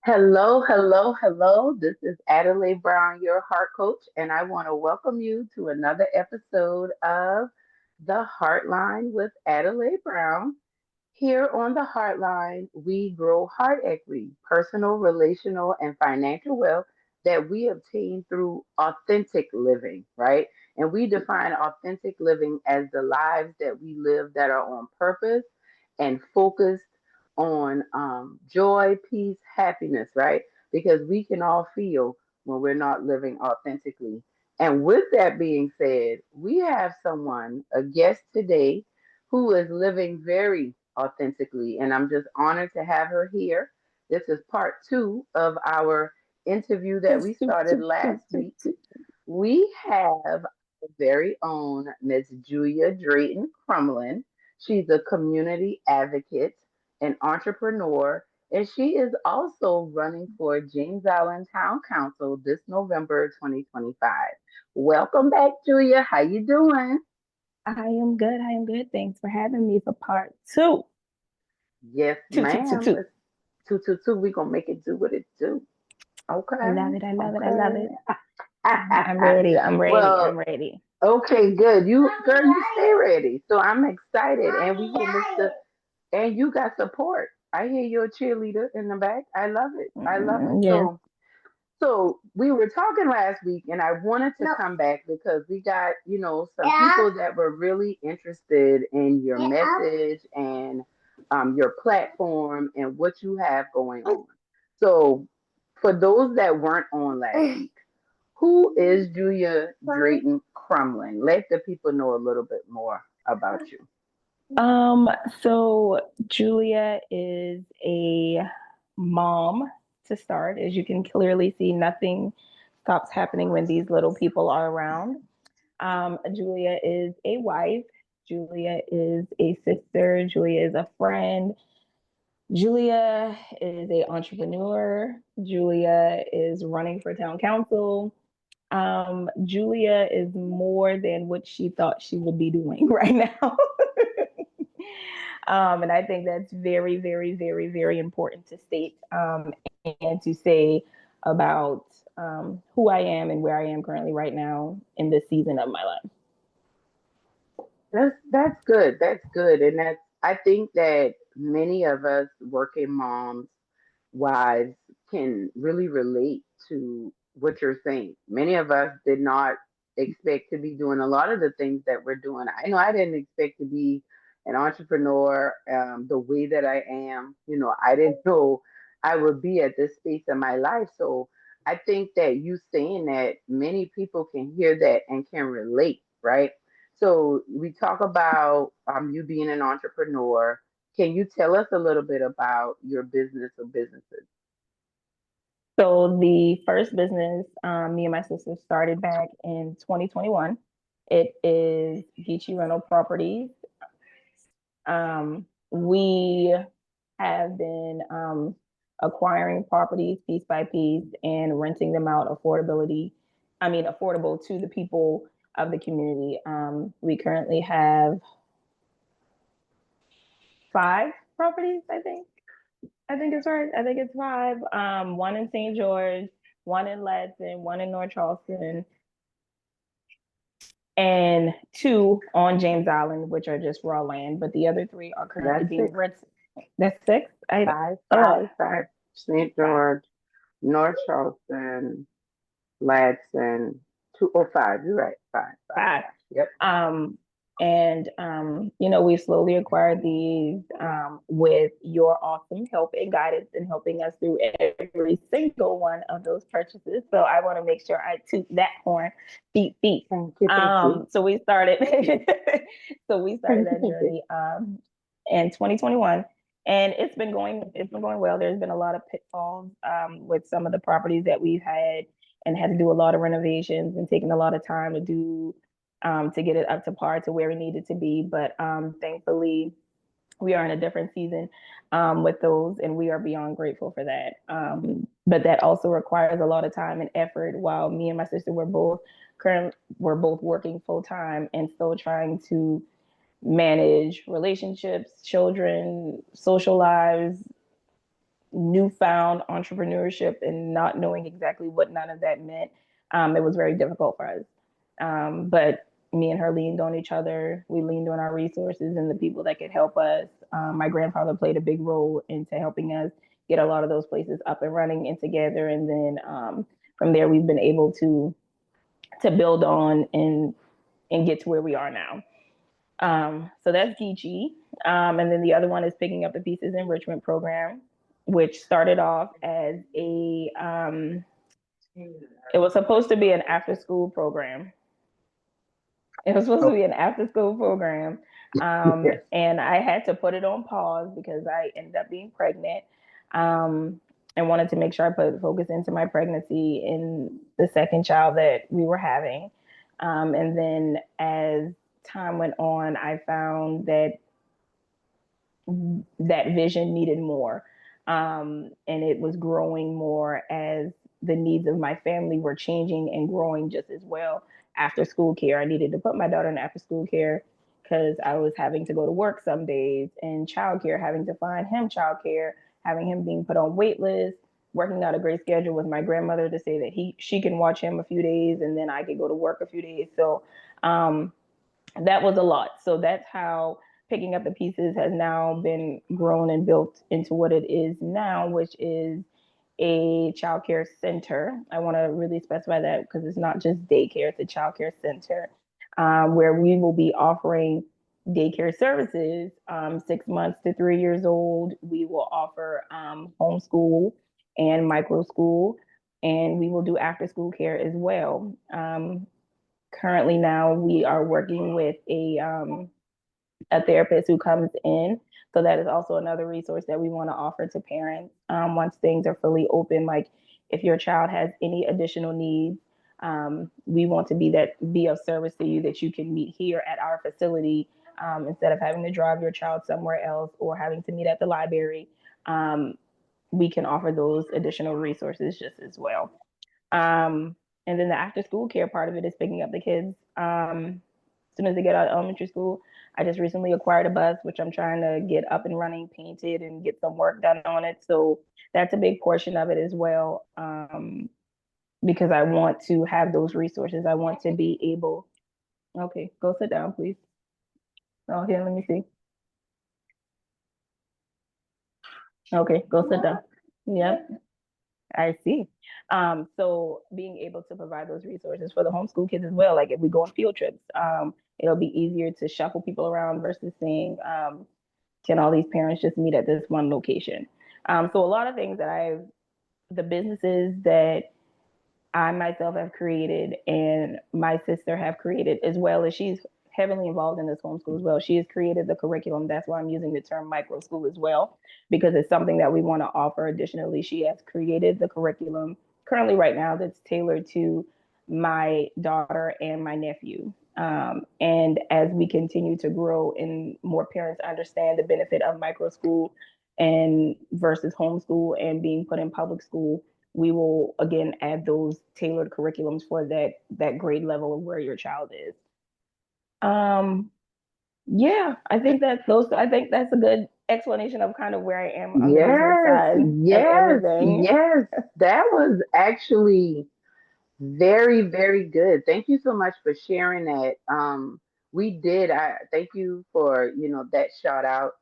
Hello, hello, hello. This is Adelai Brown, your heart coach, and I want to welcome you to another episode of the HeartLine with Adelai Brown. Here on the HeartLine, we grow heart equity, personal, relational, and financial wealth that we obtain through authentic living, right? And we define authentic living as the lives that we live that are on purpose and focused on joy, peace, happiness, right? Because we can all feel when we're not living authentically. And with that being said, we have someone, a guest today, who is living very authentically. And I'm just honored to have her here. This is part two of our interview that Two, we two, started two, two, last two, week. two. We have our very own Miss Julia Drayton-Crumblin. She's a community advocate, an entrepreneur, and she is also running for James Island Town Council this November 2025. Welcome back, Julia. How you doing? I am good. I am good. Thanks for having me for part two. Yes, Two, two, two, ma'am. two. It's 222. We gonna make it do what it do. I Okay. love it. I love it. I love Okay. it. I'm ready. I'm ready. Well, I'm ready. okay, good. You girl, you stay ready. So I'm excited. And we hear Mr. And you got support. I hear you're a cheerleader in the back. I love it. I love it. Yes. So we were talking last week, and I wanted to come back because we got, some people that were really interested in your message and your platform and what you have going on. So for those that weren't on last week, who is Julia Drayton Crumlin? Let the people know a little bit more about you. Um, so Julia is a mom to start. As you can clearly see, nothing stops happening when these little people are around. Julia is a wife. Julia is a sister. Julia is a friend. Julia is a entrepreneur. Julia is running for town council. Julia is more than what she thought she would be doing right now. And I think that's very, very, very, very important to state and to say about who I am and where I am currently right now in this season of my life. That's good. That's good. And that's I think that many of us working moms, wives can really relate to what you're saying. Many of us did not expect to be doing a lot of the things that we're doing. I know I didn't expect to be an entrepreneur the way that I am. I didn't know I would be at this space in my life. So I think that you saying that many people can hear that and can relate, right? So we talk about you being an entrepreneur. Can you tell us a little bit about your business or businesses? So the first business me and my sister started back in 2021. It is Geechee Rental Properties. We have been acquiring properties piece by piece and renting them out affordable to the people of the community. We currently have 5 properties, I think. I think it's right. I think it's 5. One in St. George, one in Ladson, one in North Charleston, and 2 on James Island, which are just raw land. But the other 3 are currently That's being six, rented. That's 6. I five, oh five, five. St. 5. George, North Charleston, Ladson, 205. You're right. Five, five, 5. five. Yep. Um, and we've slowly acquired these with your awesome help and guidance and helping us through every single one of those purchases. So I want to make sure I toot that horn, beat, beat. Thank you. Thank you. So we started, Thank you. that Thank you. journey in 2021, and it's been going well. There's been a lot of pitfalls with some of the properties that we've had to do a lot of renovations and taking a lot of time to get it up to par to where we needed to be. But thankfully, we are in a different season with those, and we are beyond grateful for that. But that also requires a lot of time and effort. While me and my sister were both working full time and still trying to manage relationships, children, social lives, newfound entrepreneurship and not knowing exactly what none of that meant, it was very difficult for us. But me and her leaned on each other. We leaned on our resources and the people that could help us. My grandfather played a big role into helping us get a lot of those places up and running and together. And then from there, we've been able to build on and get to where we are now. So that's Geechee. And then the other one is Picking Up the Pieces Enrichment Program, which started off as it was supposed to be an after school program. It was supposed to Oh, be an after school program. yes. And I had to put it on pause because I ended up being pregnant, um, and wanted to make sure I put focus into my pregnancy in the second child that we were having. And then as time went on, I found that that vision needed more. And it was growing more as the needs of my family were changing and growing just as well. After school care, I needed to put my daughter in after school care because I was having to go to work some days, and childcare, having to find him childcare, having him being put on wait lists, working out a great schedule with my grandmother to say that she can watch him a few days and then I could go to work a few days. So um, that was a lot. So that's how Picking Up the Pieces has now been grown and built into what it is now, which is a childcare center. I want to really specify that because it's not just daycare, it's a childcare center, where we will be offering daycare services, 6 months to 3 years old. We will offer homeschool and micro school, and we will do after school care as well. Currently, now we are working with a therapist who comes in. So that is also another resource that we want to offer to parents, once things are fully open. Like if your child has any additional needs, we want to be of service to you, that you can meet here at our facility, instead of having to drive your child somewhere else or having to meet at the library. Um, we can offer those additional resources just as well. Um, and then the after school care part of it is picking up the kids, as soon as they get out of elementary school. I just recently acquired a bus, which I'm trying to get up and running, painted, and get some work done on it. So that's a big portion of it as well, because I want to have those resources. I want to be able. Okay, go sit down, please. Oh, here, let me see. Okay, go sit down. Yep. I see. So being able to provide those resources for the homeschool kids as well, like if we go on field trips, it'll be easier to shuffle people around versus saying, can all these parents just meet at this one location? So a lot of things that the businesses that I myself have created and my sister have created, as well as she's heavily involved in this homeschool as well. She has created the curriculum. That's why I'm using the term micro school as well, because it's something that we want to offer. Additionally, she has created the curriculum currently right now that's tailored to my daughter and my nephew. And as we continue to grow and more parents understand the benefit of micro school and versus homeschool and being put in public school, we will again add those tailored curriculums for that grade level of where your child is. Um, yeah, I think that's a good explanation of kind of where I am on the business Yes, side of yes, everything. yes. That was actually very, very good. Thank you so much for sharing that. We did. I thank you for, that shout out.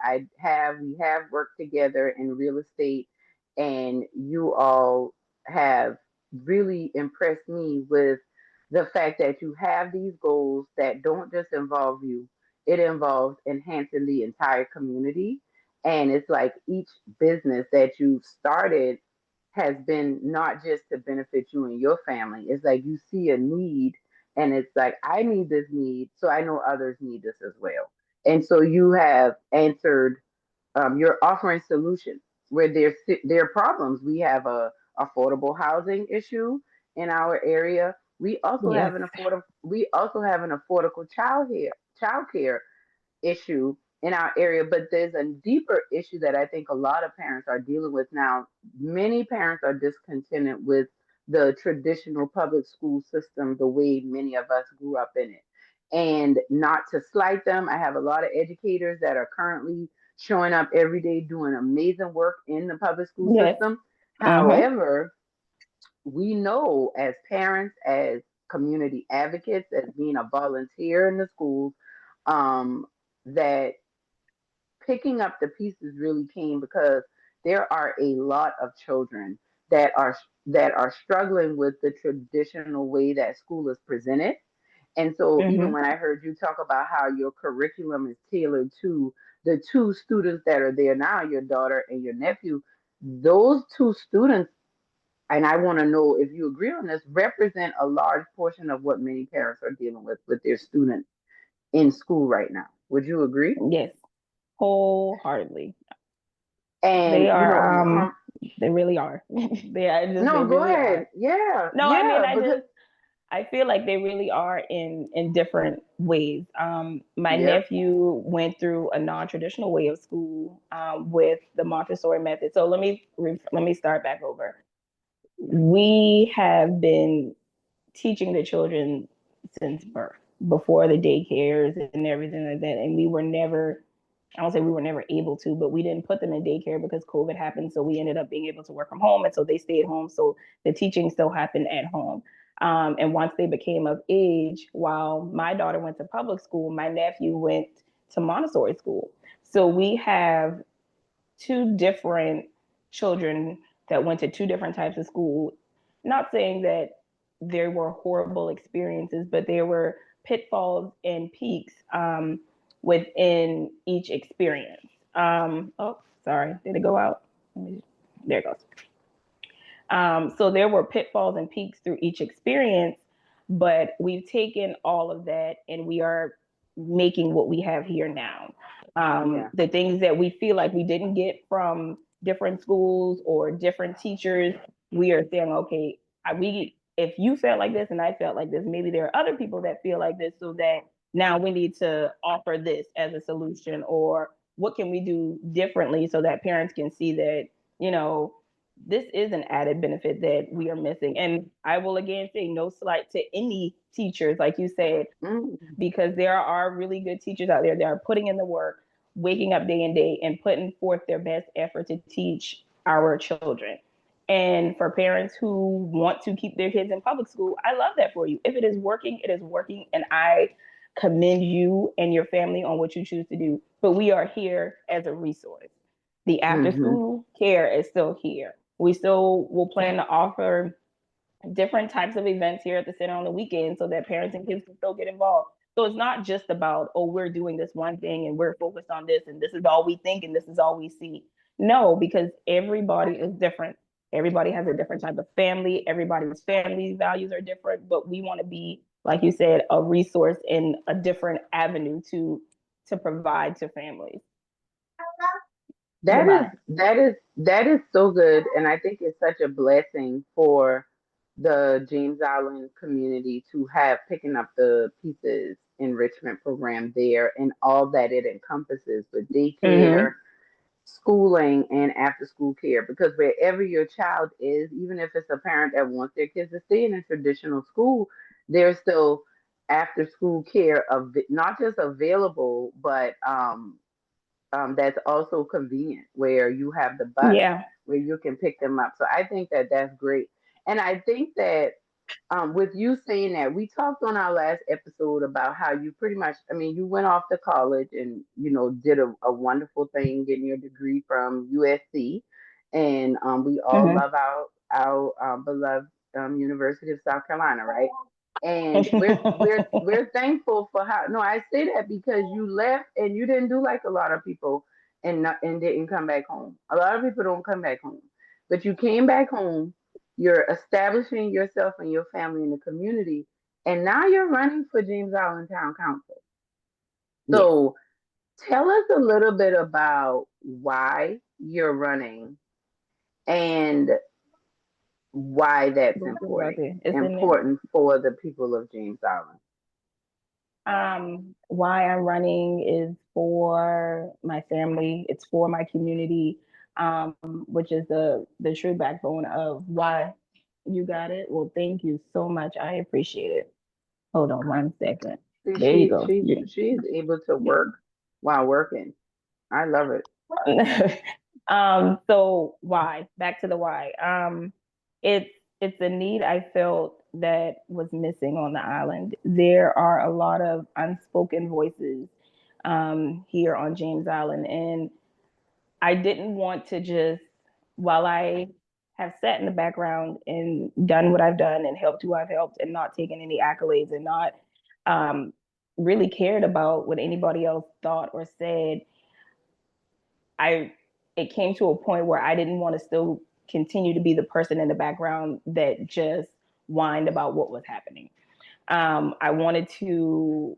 We have worked together in real estate, and you all have really impressed me with the fact that you have these goals that don't just involve you. It involves enhancing the entire community. And it's like each business that you started has been not just to benefit you and your family. It's like you see a need, and it's like, I need this need, so I know others need this as well. And so you have answered, you're offering solutions where there are problems. We have a affordable housing issue in our area. Yes. We also have an affordable child care issue in our area, but there's a deeper issue that I think a lot of parents are dealing with now. Many parents are discontented with the traditional public school system, the way many of us grew up in it. And not to slight them, I have a lot of educators that are currently showing up every day, doing amazing work in the public school Yes. system. Mm-hmm. However, we know as parents, as community advocates, as being a volunteer in the schools, that picking up the pieces really came because there are a lot of children that are struggling with the traditional way that school is presented. And so even Mm-hmm. when I heard you talk about how your curriculum is tailored to the two students that are there now, your daughter and your nephew, those two students, and I want to know if you agree on this, represent a large portion of what many parents are dealing with their students in school right now. Would you agree? Yes. Wholeheartedly. And They you are know, they really are. They no, go really ahead. are. Yeah, No, I mean yeah, because I feel like they really are in different ways. My yep. nephew went through a non-traditional way of school with the Montessori method. So let me start back over. We have been teaching the children since birth, before the daycares and everything like that, and we were never, I don't say we were never able to, but we didn't put them in daycare because COVID happened. So we ended up being able to work from home. And so they stayed home. So the teaching still happened at home. And once they became of age, while my daughter went to public school, my nephew went to Montessori school. So we have two different children that went to two different types of school. Not saying that there were horrible experiences, but there were pitfalls and peaks within each experience. Oh, sorry, did it go out? There it goes. So there were pitfalls and peaks through each experience, but we've taken all of that and we are making what we have here now. Yeah. The things that we feel like we didn't get from different schools or different teachers, we are saying, okay, we if you felt like this and I felt like this, maybe there are other people that feel like this, so that now we need to offer this as a solution, or what can we do differently so that parents can see that, you know, this is an added benefit that we are missing. And I will again say no slight to any teachers, like you said, Mm. because there are really good teachers out there that are putting in the work, waking up day and day, and putting forth their best effort to teach our children. And for parents who want to keep their kids in public school, I love that for you. If it is working, it is working. And I commend you and your family on what you choose to do. But we are here as a resource. The after Mm-hmm. school care is still here. We still will plan to offer different types of events here at the center on the weekend so that parents and kids can still get involved. So it's not just about, oh, we're doing this one thing and we're focused on this and this is all we think and this is all we see. No, because everybody is different. Everybody has a different type of family. Everybody's family values are different, but we want to be, like you said, a resource in a different avenue to provide to families. That is Goodbye. that is so good, and I think it's such a blessing for the James Island community to have picking up the pieces enrichment program there and all that it encompasses with daycare, Mm-hmm. schooling, and after school care. Because wherever your child is, even if it's a parent that wants their kids to stay in a traditional school, there's still after school care of not just available, but that's also convenient where you have the bus Yeah. where you can pick them up. So I think that that's great. And I think that with you saying that, we talked on our last episode about how you pretty much, I mean, you went off to college and, did a wonderful thing getting your degree from USC. And we all Mm-hmm. love our beloved University of South Carolina, right? And we're thankful for how. No, I say that because you left and you didn't do like a lot of people and didn't come back home. A lot of people don't come back home, but you came back home. You're establishing yourself and your family in the community, and now you're running for James Island Town Council. Yes. So tell us a little bit about why you're running and why that's What about important there? It's in there. important for the people of James Island. Why I'm running is for my family. It's for my community, which is the true backbone of why you got it. Well, thank you so much. I appreciate it. Hold on one second. See, There you she go. she's she's able to Yeah. work while working. I love it. So why? Back to the why. It's it's a need I felt that was missing on the island. There are a lot of unspoken voices here on James Island, and I didn't want to just, while I have sat in the background and done what I've done and helped who I've helped and not taken any accolades and not um, really cared about what anybody else thought or said, I it came to a point where I didn't want to still continue to be the person in the background that just whined about what was happening. I wanted to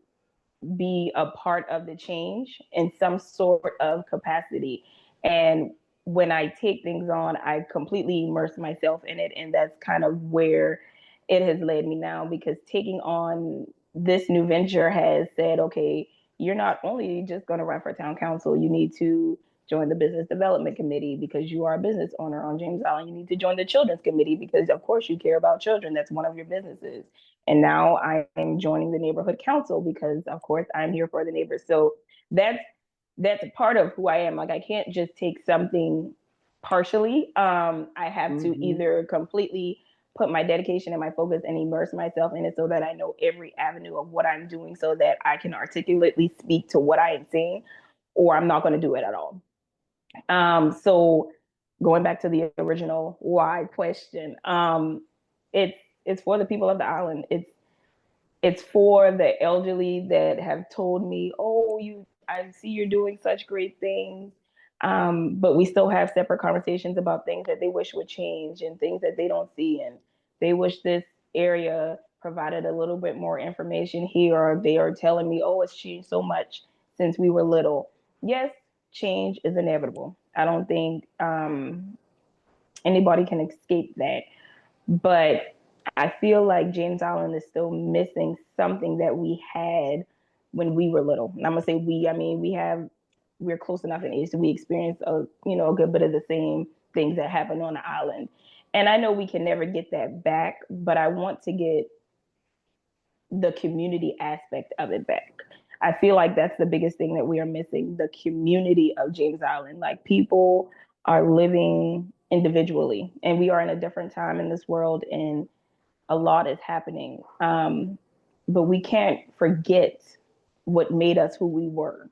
be a part of the change in some sort of capacity. And when I take things on, I completely immerse myself in it. And that's kind of where it has led me now, because taking on this new venture has said, okay, you're not only just going to run for town council, you need to join the business development committee because you are a business owner on James Island. You need to join the children's committee because, of course, you care about children. That's one of your businesses. And now I'm joining the neighborhood council because, of course, I'm here for the neighbors. So that's that's a part of who I am. Like, I can't just take something partially. I have to Hmm. either completely put my dedication and my focus and immerse myself in it so that I know every avenue of what I'm doing so that I can articulately speak to what I am saying, or I'm not going to do it at all. So going back to the original why question, it's it's for the people of the island. It's for the elderly that have told me, "Oh, I see you're doing such great things," but we still have separate conversations about things that they wish would change and things that they don't see, and they wish this area provided a little bit more information here. Or they are telling me, "Oh, it's changed so much since we were little." Yes, change is inevitable. I don't think anybody can escape that, but I feel like James Island is still missing something that we had when we were little. And I'm gonna say we, I mean we're close enough in age that we experience a good bit of the same things that happen on the island. And I know we can never get that back, but I want to get the community aspect of it back. I feel like that's the biggest thing that we are missing, the community of James Island. Like, people are living individually, and we are in a different time in this world, and a lot is happening. But we can't forget what made us who we were.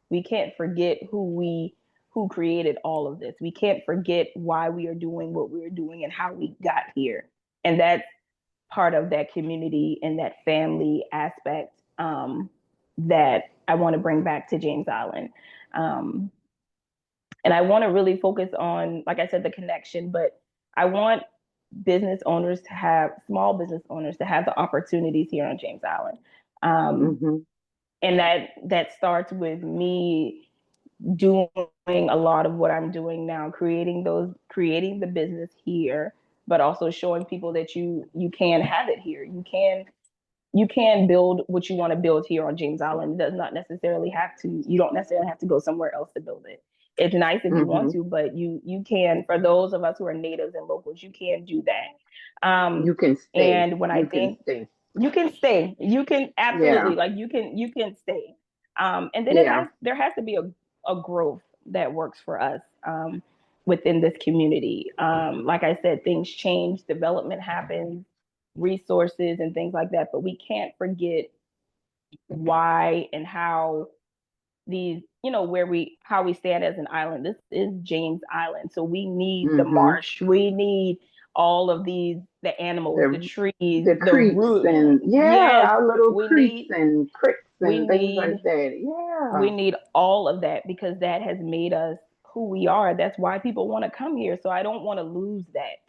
We can't forget who created all of this. We can't forget why we are doing what we're doing and how we got here. And that's part of that community and that family aspect that I want to bring back to James Island. Um, and I want to really focus on, like I said, the connection, but I want small business owners to have the opportunities here on James Island. Um, Hmm. and that starts with me doing a lot of what I'm doing now, creating the business here, but also showing people that you can have it here. You can build what you want to build here on James Island. It does not necessarily have to. You don't necessarily have to go somewhere else to build it. It's nice if you want Hmm. to, but you can. For those of us who are natives and locals, you can do that. You can stay. And when I You can think stay. you can stay, you can Yeah. absolutely, like, you can stay. And then Yeah. there has to be a growth that works for us within this community. Like I said, things change, development happens, resources and things like that, but we can't forget why and how these, where we how we stand as an island. This is James Island, so we need the Hmm. marsh, we need all of the animals, the The trees, the the creeks root. and yeah, Yes, our little we creeks need and creeks we and things like need that. we Yeah. need all of that because that has made us who we are. That's why people want to come here. So I don't want to lose that.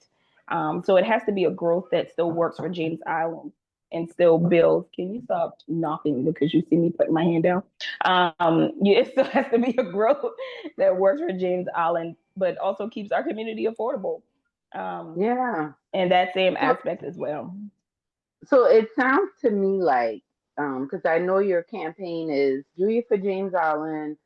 So it has to be a growth that still works for James Island and still builds. Can you stop knocking because you see me putting my hand down? Yeah, it still has to be a growth that works for James Island, but also keeps our community affordable. Um, Yeah. and that same So aspect as well. so it sounds to me like because I know your campaign is Julia for James Island,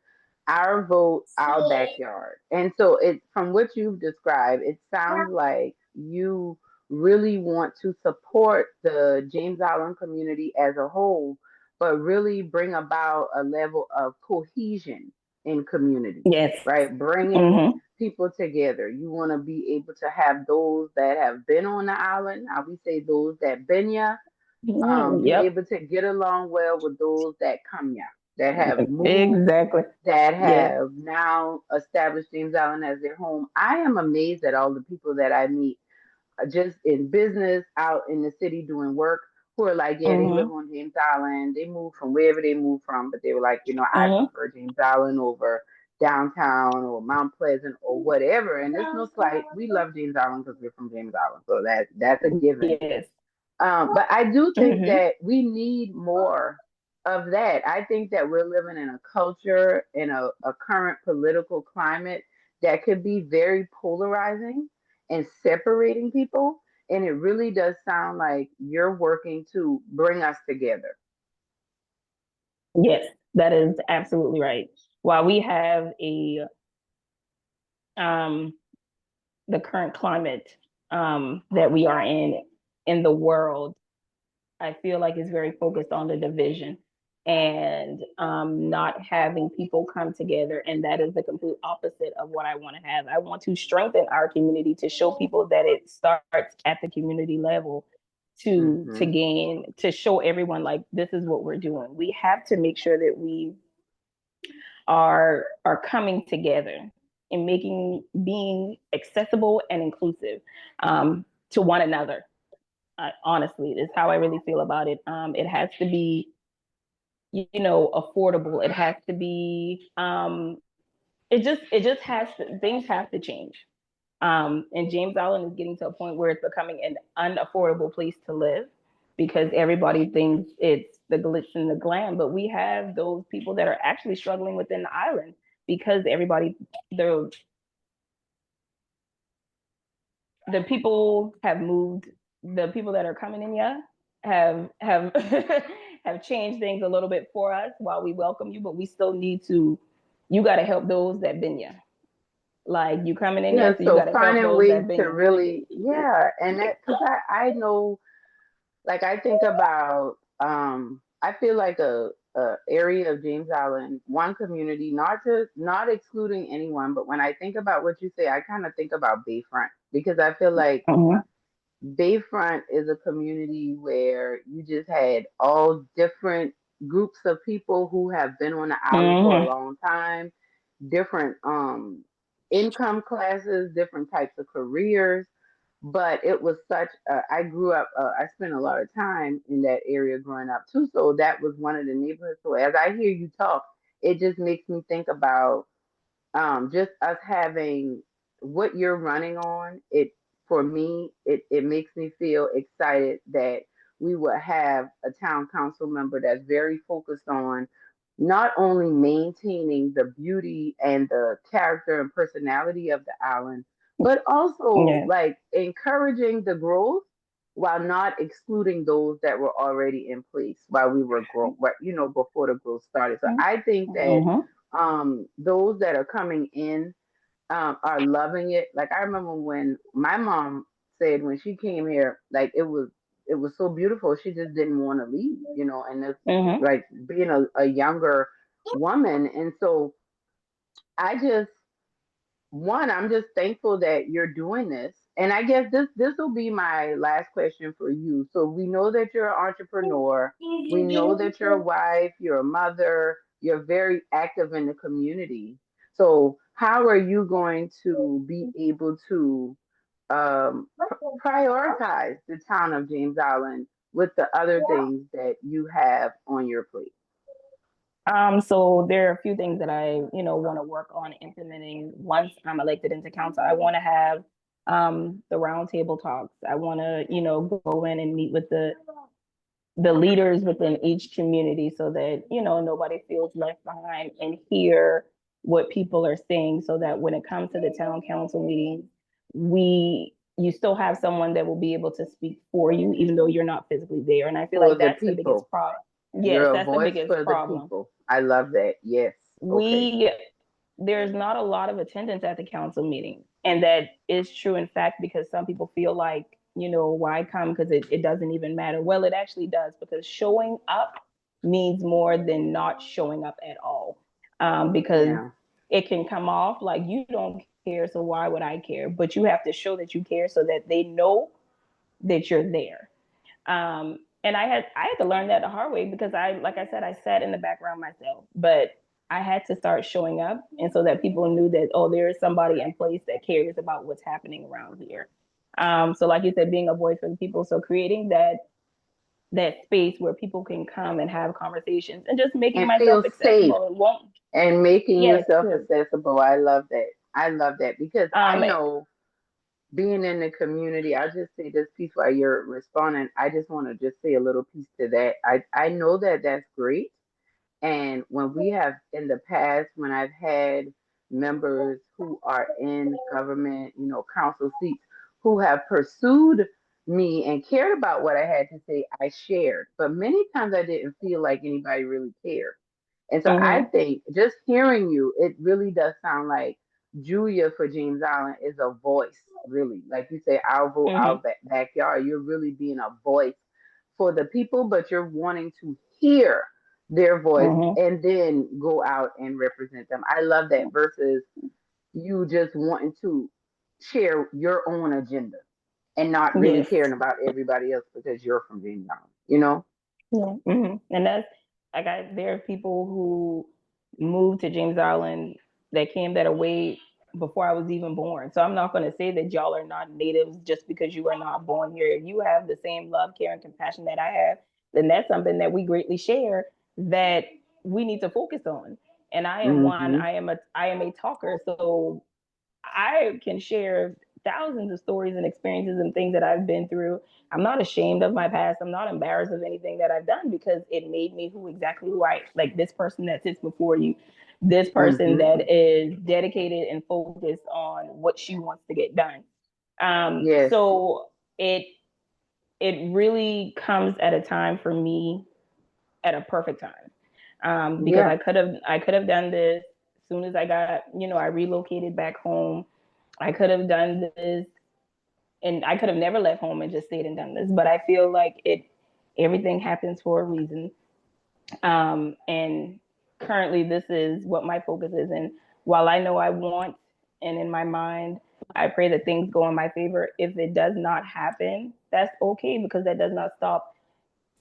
our vote, our backyard. And so it from what you've described, it sounds like you really want to support the James Island community as a whole, but really bring about a level of cohesion. in community, Yes. right? Bringing Mm-hmm. people together. You want to be able to have those that have been on the island. Now we say those that been ya. Be Yep. able to get along well with those that come ya, that have moved, Exactly. that Yes. have now established James Island as their home. I am amazed at all the people that I meet just in business out in the city doing work who are like, yeah, they live Mm-hmm. on James Island. They moved from wherever they moved from, but they were like, I Mm-hmm. prefer James Island over downtown or Mount Pleasant or whatever. And it's no slight. We love James Island because we're from James Island, so that's a given. Yes. But I do think Mm-hmm. that we need more of that. I think that we're living in a culture, in a current political climate that could be very polarizing and separating people. And it really does sound like you're working to bring us together. Yes, that is absolutely right. While we have a um the current climate that we are in the world, I feel like it's very focused on the division and not having people come together. And that is the complete opposite of what I want to have. I want to strengthen our community to show people that it starts at the community level to Hmm. gain to show everyone like this is what we're doing. We have to make sure that we are coming together and making being accessible and inclusive to one another. Honestly, is how I really feel about it. It has to be, affordable. It has to be. It just has to. Things have to change. And James Island is getting to a point where it's becoming an unaffordable place to live because everybody thinks it's the glitz and the glam. But we have those people that are actually struggling within the island because everybody the people have moved. The people that are coming in, yeah, have have changed things a little bit for us while we welcome you, but we still need to. You got to help those that been you. Like you coming in, yeah, Yeah, so you so got to help finding those ways that been to you. really, yeah, and that because I know, like I think about, I feel like a area of James Island, one community, not excluding anyone, but when I think about what you say, I kind of think about Bayfront because I feel like Mhm. Bayfront is a community where you just had all different groups of people who have been on the island for a Mhm. long time, different income classes, different types of careers. But it was I grew up, I spent a lot of time in that area growing up too. So that was one of the neighborhoods. So as I hear you talk, it just makes me think about just us having what you're running on. It for me, it makes me feel excited that we will have a town council member that's very focused on not only maintaining the beauty and the character and personality of the island, but also Yeah. like encouraging the growth while not excluding those that were already in place while we were before the growth started. So I think that Mhm. those that are coming in are loving it. Like I remember when my mom said when she came here, like it was so beautiful. She just didn't want to leave, and it's Mhm. like being a younger woman. And so I just I'm just thankful that you're doing this. And I guess this will be my last question for you. So we know that you're an entrepreneur. We know that you're a wife, you're a mother, you're very active in the community. So how are you going to be able to prioritize the town of James Island with the other things that you have on your plate? So there are a few things that I, want to work on implementing once I'm elected into council. I want to have the roundtable talks. I want to, go in and meet with the leaders within each community so that, nobody feels left behind and hear what people are saying so that when it comes to the town council meetings, you still have someone that will be able to speak for you, even though you're not physically there. And I feel For like the that's the biggest people. problem. Yes, You're a that's the voice biggest for the problem. people. I love that. Yes. Okay. We There's not a lot of attendance at the council meeting, and that is true in fact because some people feel like, why come, because it doesn't even matter. Well, it actually does, because showing up means more than not showing up at all. because Yeah. it can come off like you don't care, so why would I care? But you have to show that you care so that they know that you're there. And I had to learn that the hard way because like I said, I sat in the background myself, but I had to start showing up, and so that people knew that, oh, there is somebody in place that cares about what's happening around here. So like you said, being a voice for the people, so creating that space where people can come and have conversations, and just making And myself feel safe accessible. It won't. and making Yes. yourself accessible. I love that. I love that because I Um. know being in the community, I'll just say this piece while you're responding. I just want to just say a little piece to that. I know that that's great. And when we have in the past, when I've had members who are in government, council seats, who have pursued me and cared about what I had to say, I shared. But many times I didn't feel like anybody really cared. And so I Mhm. think just hearing you, it really does sound like Julia for James Island is a voice, really. Like you say, our Mhm. backyard, you're really being a voice for the people, but you're wanting to hear their voice Mhm. and then go out and represent them. I love that versus you just wanting to share your own agenda and not really Yes. caring about everybody else because you're from James Island, you know? Yeah. And that's like there are people who moved to James Island that came that away before I was even born. So I'm not going to say that y'all are not natives just because you are not born here. If you have the same love, care, and compassion that I have, then that's something that we greatly share that we need to focus on. And I am one. Mm-hmm. I am a talker, so I can share thousands of stories and experiences and things that I've been through. I'm not ashamed of my past. I'm not embarrassed of anything that I've done because it made me exactly who I like. This person that sits before you, this person Mm-hmm. that is dedicated and focused on what she wants to get done. Yes. So it really comes at a time for me at a perfect time, because Yeah. I could have done this as soon as I got, I relocated back home. I could have done this, and I could have never left home and just stayed and done this. But I feel like everything happens for a reason. And currently, this is what my focus is. And while I know I want, and in my mind, I pray that things go in my favor. If it does not happen, that's okay because that does not stop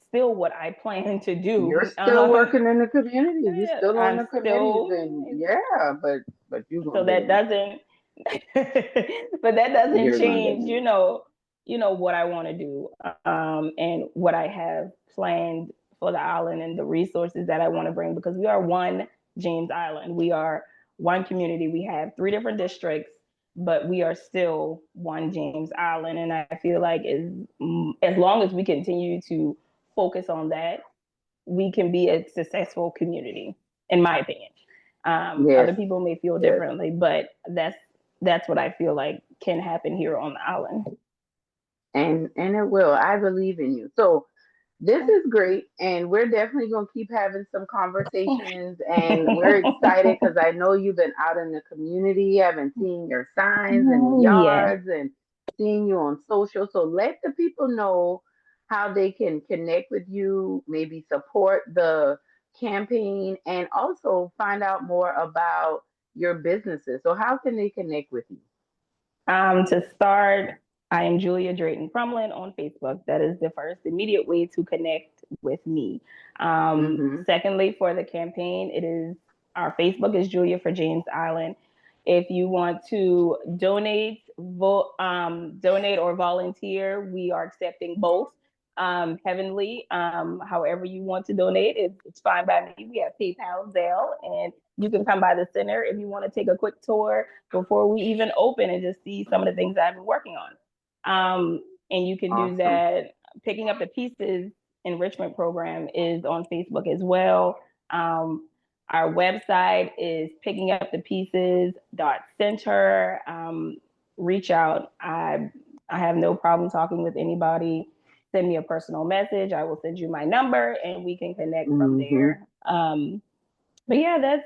still what I plan to You're do. still working in the community. You're still on I'm the committees, still and yeah, but you're so gonna get that it done. doesn't but that doesn't You're gonna get change, it done. what I want to do, and what I have planned for the island and the resources that I want to bring, because we are one James Island. We are one community. We have three different districts, but we are still one James Island. And I feel like as long as we continue to focus on that, we can be a successful community, in my opinion. Yes, Other people may feel yes, differently, but that's what I feel like can happen here on the island. and it will. I believe in you. So this is great, and we're definitely gonna keep having some conversations, and we're excited because I know you've been out in the community, having seen your signs in the Yeah. yards, and seeing you on social. So let the people know how they can connect with you, maybe support the campaign, and also find out more about your businesses. So how can they connect with you? To start, I am Julia Drayton-Crumblin on Facebook. That is the first immediate way to connect with me. Mm-hmm. Secondly, for the campaign, it is our Facebook is Julia for James Island. If you want to donate or volunteer, we are accepting both. Heavenly, however you want to donate, it's fine by me. We have PayPal, Zelle, and you can come by the center if you want to take a quick tour before we even open and just see some of the things that I've been working on. And you can do Awesome. that. Picking up the pieces enrichment program is on Facebook as well. Our website is pickingupthepieces.center. Reach out. I have no problem talking with anybody. Send me a personal message. I will send you my number and we can connect from Mm-hmm. there. But yeah,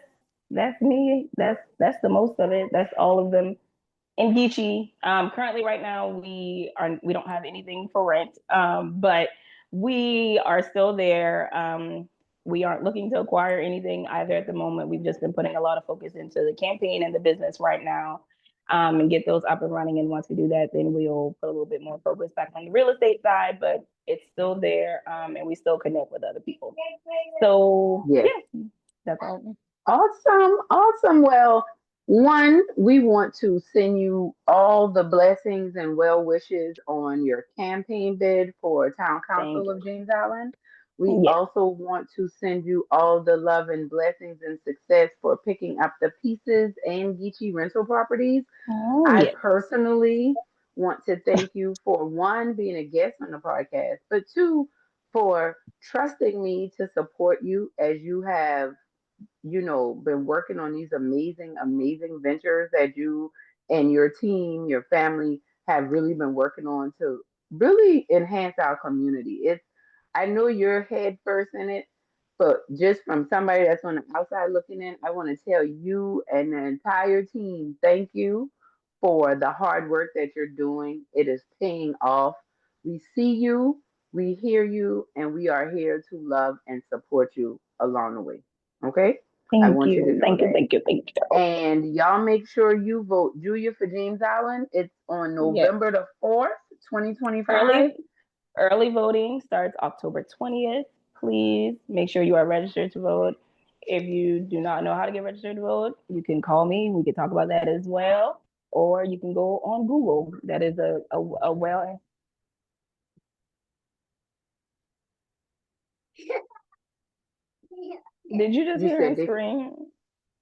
that's me. That's the most of it. That's all of them. In Geechee, currently right now we don't have anything for rent, but we are still there. we aren't looking to acquire anything either at the moment. We've just been putting a lot of focus into the campaign and the business right now, and get those up and running. And once we do that, then we'll put a little bit more focus back on the real estate side, but it's still there, and we still connect with other people. So Yes. yeah, that's all. Awesome. Awesome. Well, one, we want to send you all the blessings and well wishes on your campaign bid for Town Thank Council you. of James Island. We Yes, also want to send you all the love and blessings and success for picking up the pieces and Geechee rental properties. oh I yes, personally want to thank you for one, being a guest on the podcast, but two, for trusting me to support you as you have, been working on these amazing, amazing ventures that you and your team, your family have really been working on to really enhance our community. I know you're head first in it, but just from somebody that's on the outside looking in, I want to tell you and the entire team, thank you for the hard work that you're doing. It is paying off. We see you, we hear you, and we are here to love and support you along the way. Okay? I thank want you to you, know thank you, that. thank you, thank you. And y'all make sure you vote Julia for James Island. It's on Yes, November the 4th, 2025. early early voting starts October 20th. Please make sure you are registered to vote. If you do not know how to get registered to vote, you can call me. We can talk about that as well. Or you can go on Google. That is a well. Did you just You hear him said they scream?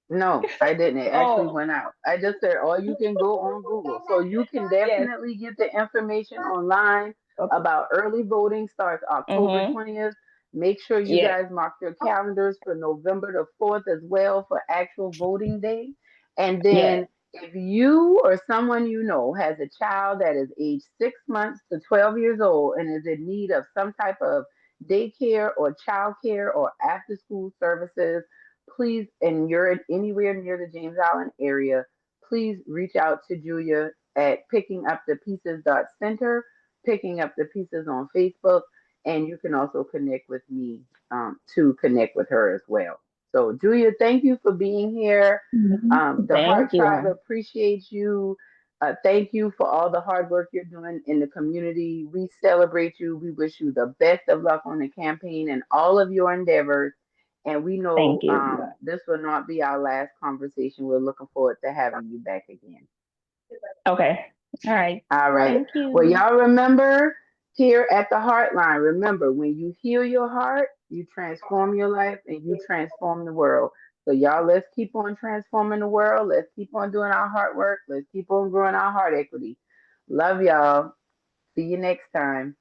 No, I didn't. It actually Oh, went out. I just said, or you can go on Google. So you can yes. definitely get the information online Okay. about early voting starts October Mm-hmm. 20th. Make sure you Yes. guys mark your calendars for November the 4th as well for actual voting day. And Yes. then if you or someone you know has a child that is age 6 months to 12 years old and is in need of some type of daycare or childcare or after school services, please, and you're anywhere near the James Island area, please reach out to Julia at pickingupthepieces.center, picking up the pieces on Facebook, and you can also connect with me to connect with her as well. So, Julia, thank you for being here. The Thank Heart Tribe you. appreciates you. Thank you for all the hard work you're doing in the community. We celebrate you. We wish you the best of luck on the campaign and all of your endeavors. And we know Thank you. this will not be our last conversation. We're looking forward to having you back again. Okay. All right. All right. Thank Well, you. y'all remember here at the Heartline, remember when you heal your heart, you transform your life and you transform the world. So, y'all, let's keep on transforming the world. Let's keep on doing our hard work. Let's keep on growing our heart equity. Love y'all. See you next time.